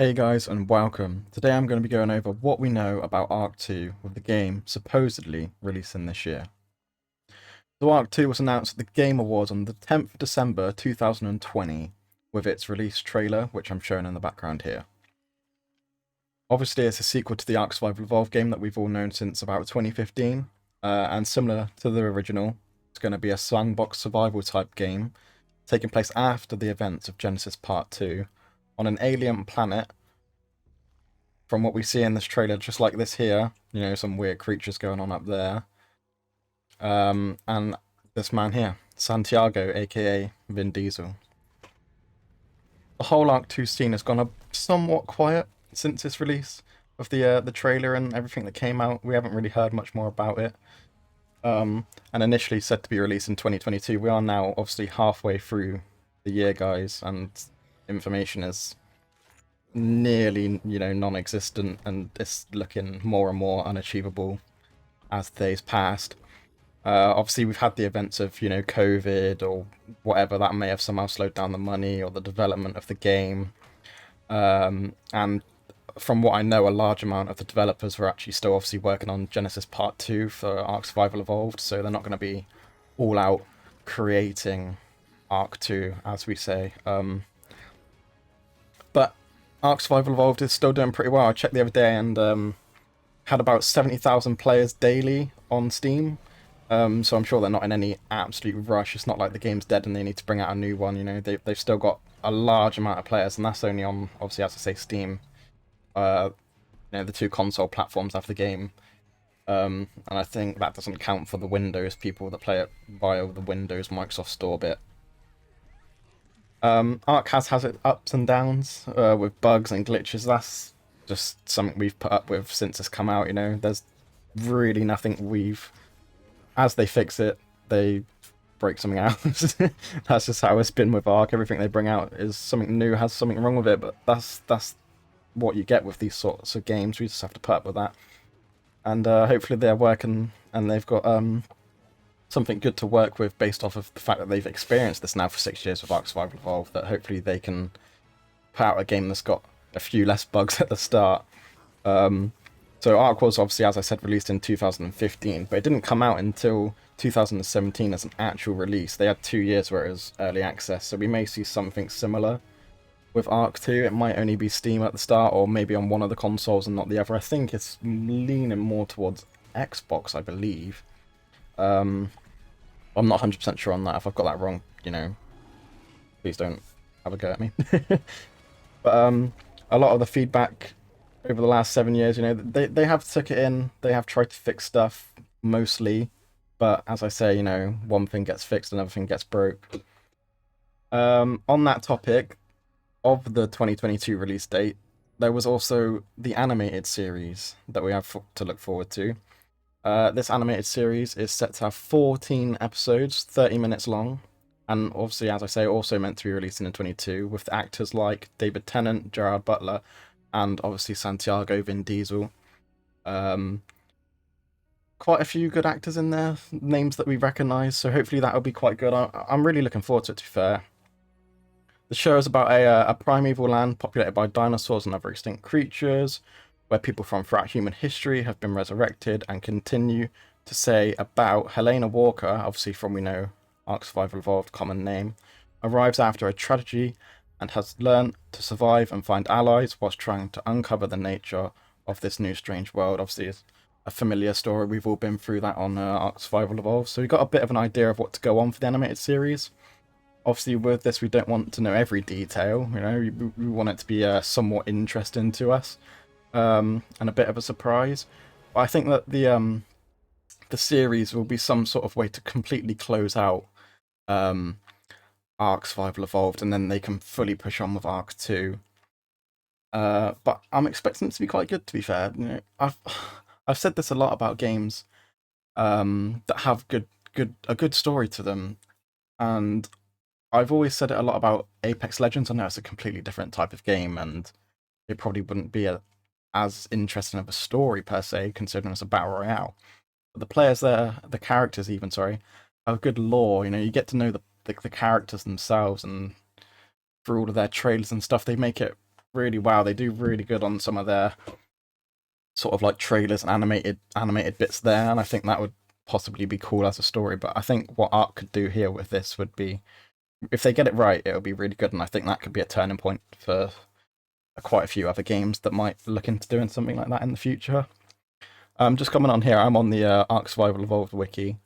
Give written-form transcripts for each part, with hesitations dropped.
Hey guys and welcome. Today I'm going to be going over what we know about Ark 2 with the game supposedly releasing this year. So Ark 2 was announced at the Game Awards on the 10th of December 2020 with its release trailer, which I'm showing in the background here. Obviously it's a sequel to the Ark Survival Evolved game that we've all known since about 2015, and similar to the original, it's going to be a sandbox survival type game taking place after the events of Genesis Part 2 on an alien planet. From what we see in this trailer, just like this here, some weird creatures going on up there. And this man here, Santiago, aka Vin Diesel. The whole Arc 2 scene has gone up somewhat quiet since its release of the trailer and everything that came out. We haven't really heard much more about it. And initially said to be released in 2022, we are now obviously halfway through the year, guys, and information is nearly, non-existent, and it's looking more and more unachievable as the days passed. Obviously, we've had the events of, COVID or whatever that may have somehow slowed down the money or the development of the game. And from what I know, a large amount of the developers were actually still obviously working on Genesis Part 2 for Ark Survival Evolved, so they're not going to be all out creating Ark 2, as we say. But Ark Survival Evolved is still doing pretty well. I checked the other day and had about 70,000 players daily on Steam. So I'm sure they're not in any absolute rush. It's not like the game's dead and they need to bring out a new one. They've still got a large amount of players, and that's only on, obviously, as I say, Steam. The two console platforms have the game. And I think that doesn't count for the Windows people that play it via the Windows Microsoft Store bit. Ark has its ups and downs with bugs and glitches. That's just something we've put up with since it's come out. There's really nothing as they fix it, they break something out. That's just how it's been with Ark. Everything they bring out is something new, has something wrong with it. But that's what you get with these sorts of games. We just have to put up with that, and hopefully they're working and they've got something good to work with based off of the fact that they've experienced this now for 6 years with Ark Survival Evolved, that hopefully they can put out a game that's got a few less bugs at the start. So Ark was obviously, as I said, released in 2015, but it didn't come out until 2017 as an actual release. They had 2 years where it was early access, so we may see something similar with Ark 2. It might only be Steam at the start, or maybe on one of the consoles and not the other. I think it's leaning more towards Xbox, I believe. I'm not 100% sure on that. If I've got that wrong, please don't have a go at me. But a lot of the feedback over the last 7 years, they have took it in. They have tried to fix stuff mostly, but as I say, one thing gets fixed, another thing gets broke. On that topic of the 2022 release date, there was also the animated series that we have to look forward to. This animated series is set to have 14 episodes, 30 minutes long, and obviously, as I say, also meant to be released in 22, with actors like David Tennant, Gerard Butler, and obviously Santiago Vin Diesel. Quite a few good actors in there, names that we recognise, so hopefully that'll be quite good. I'm really looking forward to it, to be fair. The show is about a primeval land populated by dinosaurs and other extinct creatures, where people from throughout human history have been resurrected and continue to say about Helena Walker, obviously from, we know, Ark Survival Evolved, common name, arrives after a tragedy and has learned to survive and find allies whilst trying to uncover the nature of this new strange world. Obviously, it's a familiar story. We've all been through that on Ark Survival Evolved, so we've got a bit of an idea of what to go on for the animated series. Obviously, with this, we don't want to know every detail. We want it to be somewhat interesting to us, and a bit of a surprise. But I think that the series will be some sort of way to completely close out Ark Survival Evolved, and then they can fully push on with Ark 2. But I'm expecting it to be quite good, to be fair. I've said this a lot about games that have a good story to them, and I've always said it a lot about Apex Legends. I know it's a completely different type of game, and it probably wouldn't be as interesting of a story per se, considering it's a battle royale. But the players there, the characters even, sorry, have good lore. You get to know the characters themselves, and through all of their trailers and stuff, they make it really wow. They do really good on some of their sort of like trailers and animated bits there, and I think that would possibly be cool as a story. But I think what Ark could do here with this would be, if they get it right, it'll be really good, and I think that could be a turning point for quite a few other games that might look into doing something like that in the future. Just coming on here, I'm on the Ark Survival Evolved wiki.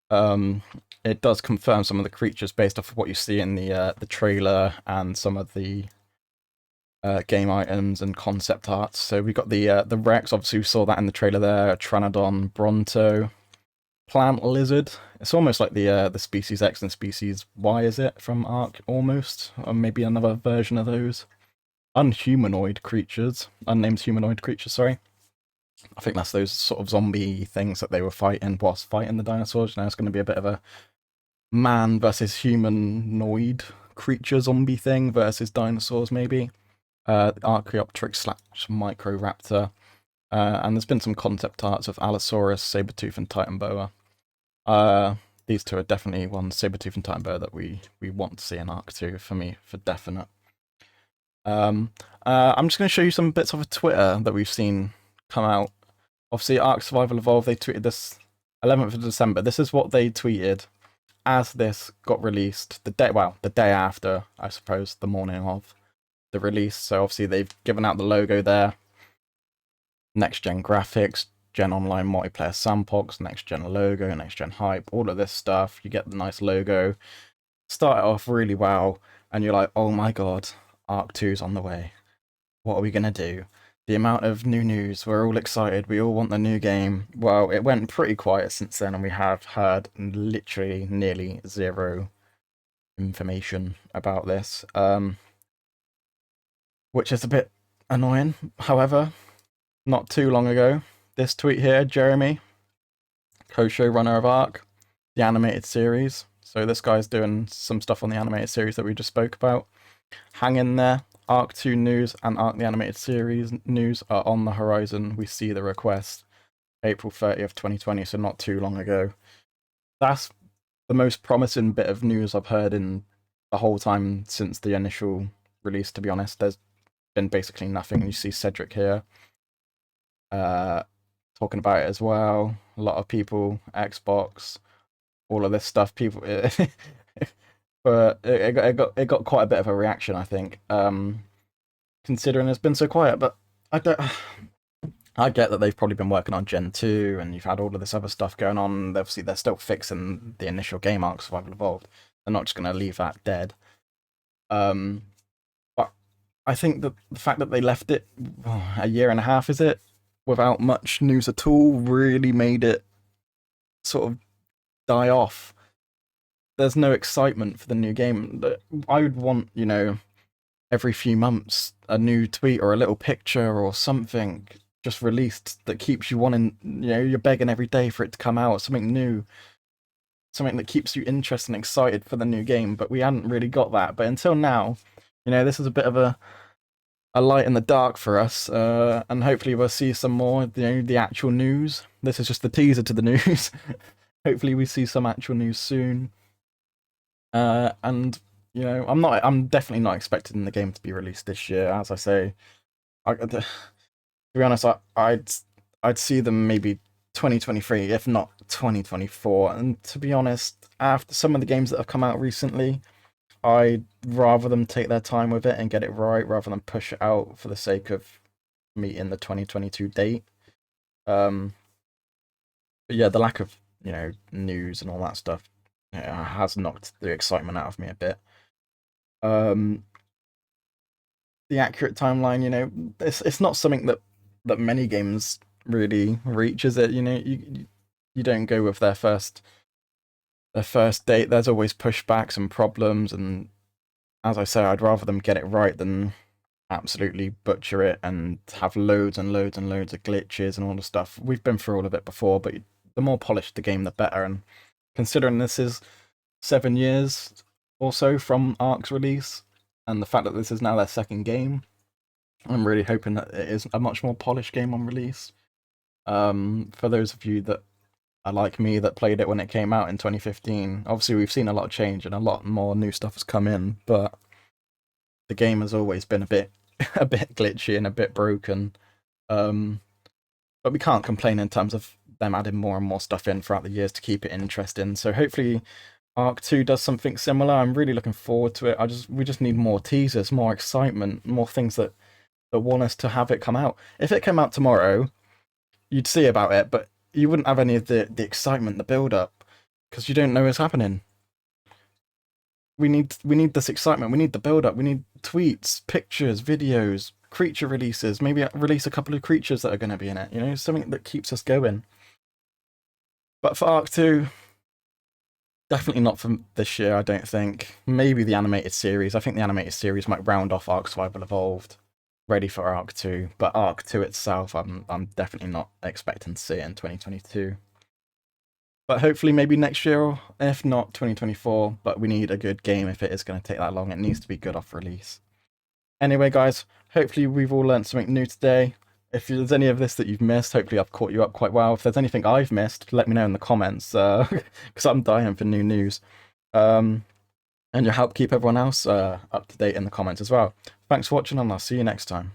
It does confirm some of the creatures based off of what you see in the trailer and some of the game items and concept arts. So we got the Rex, obviously we saw that in the trailer there, Tranodon, Bronto, Plant Lizard. It's almost like the Species X and Species Y, is it, from Ark, almost? Or maybe another version of those. Unnamed humanoid creatures, sorry. I think that's those sort of zombie things that they were fighting whilst fighting the dinosaurs. Now it's going to be a bit of a man versus humanoid creature zombie thing versus dinosaurs, maybe. Archaeopteryx / Microraptor. And there's been some concept arts of Allosaurus, Sabertooth, and Titan Boa. These two are definitely ones, Sabertooth and Titan Boa, that we want to see in Ark 2 for me, for definite. I'm just going to show you some bits of Twitter that we've seen come out. Obviously, Ark Survival Evolved, they tweeted this 11th of December. This is what they tweeted as this got released. The day after, I suppose, the morning of the release. So obviously they've given out the logo there. Next gen graphics, gen online multiplayer sandbox, next gen logo, next gen hype, all of this stuff. You get the nice logo. Start it off really well, and you're like, oh my god, Ark 2's on the way. What are we gonna do? The amount of new news, we're all excited, we all want the new game. Well, it went pretty quiet since then, and we have heard literally nearly zero information about this, which is a bit annoying. However, not too long ago, this tweet here, Jeremy, co-showrunner of Ark, the animated series. So this guy's doing some stuff on the animated series that we just spoke about. Hang in there. Ark 2 news and Ark the animated series news are on the horizon. We see the request. April 30th, 2020, so not too long ago. That's the most promising bit of news I've heard in the whole time since the initial release, to be honest. There's been basically nothing. You see Cedric here talking about it as well. A lot of people, Xbox, all of this stuff. People, but it got quite a bit of a reaction, I think. Considering it's been so quiet, but I get that they've probably been working on Gen 2, and you've had all of this other stuff going on. Obviously, they're still fixing the initial game Ark Survival Evolved. They're not just going to leave that dead. But I think that the fact that they left it a year and a half, is it, without much news at all, really made it sort of die off. There's no excitement for the new game. I would want, every few months a new tweet or a little picture or something just released that keeps you wanting, you're begging every day for it to come out, something new, something that keeps you interested and excited for the new game. But we hadn't really got that. But until now, this is a bit of a light in the dark for us, and hopefully we'll see some more, the actual news. This is just the teaser to the news. Hopefully we see some actual news soon. And I'm definitely not expecting the game to be released this year. As I say, to be honest, I'd see them maybe 2023, if not 2024. And to be honest, after some of the games that have come out recently, I'd rather them take their time with it and get it right, rather than push it out for the sake of meeting the 2022 date. But yeah, the lack of news and all that stuff has knocked the excitement out of me a bit. The accurate timeline, it's not something that many games really reach, is it? You don't go with their first date. There's always pushbacks and problems, and as I say, I'd rather them get it right than absolutely butcher it and have loads and loads and loads of glitches and all the stuff. We've been through all of it before, but the more polished the game, the better. And considering this is 7 years or so from Ark's release, and the fact that this is now their second game, I'm really hoping that it is a much more polished game on release. For those of you that are like me, that played it when it came out in 2015, obviously we've seen a lot of change and a lot more new stuff has come in, but the game has always been a bit a bit glitchy and a bit broken. But we can't complain in terms of them adding more and more stuff in throughout the years to keep it interesting. So hopefully Ark 2 does something similar. I'm really looking forward to it. We just need more teasers, more excitement, more things that want us to have it come out. If it came out tomorrow, you'd see about it, but you wouldn't have any of the excitement, the build up, because you don't know what's happening. We need this excitement. We need the build up. We need tweets, pictures, videos, creature releases. Maybe release a couple of creatures that are going to be in it. You know, something that keeps us going. But for Ark 2, definitely not for this year. I don't think. Maybe the animated series. I think the animated series might round off Ark Survival Evolved, ready for Ark 2. But Ark 2 itself, I'm definitely not expecting to see it in 2022. But hopefully maybe next year, or if not 2024. But we need a good game if it is going to take that long. It needs to be good off release. Anyway, guys, hopefully we've all learned something new today. If there's any of this that you've missed, hopefully I've caught you up quite well. If there's anything I've missed, let me know in the comments, because I'm dying for new news. And you'll help keep everyone else up to date in the comments as well. Thanks for watching, and I'll see you next time.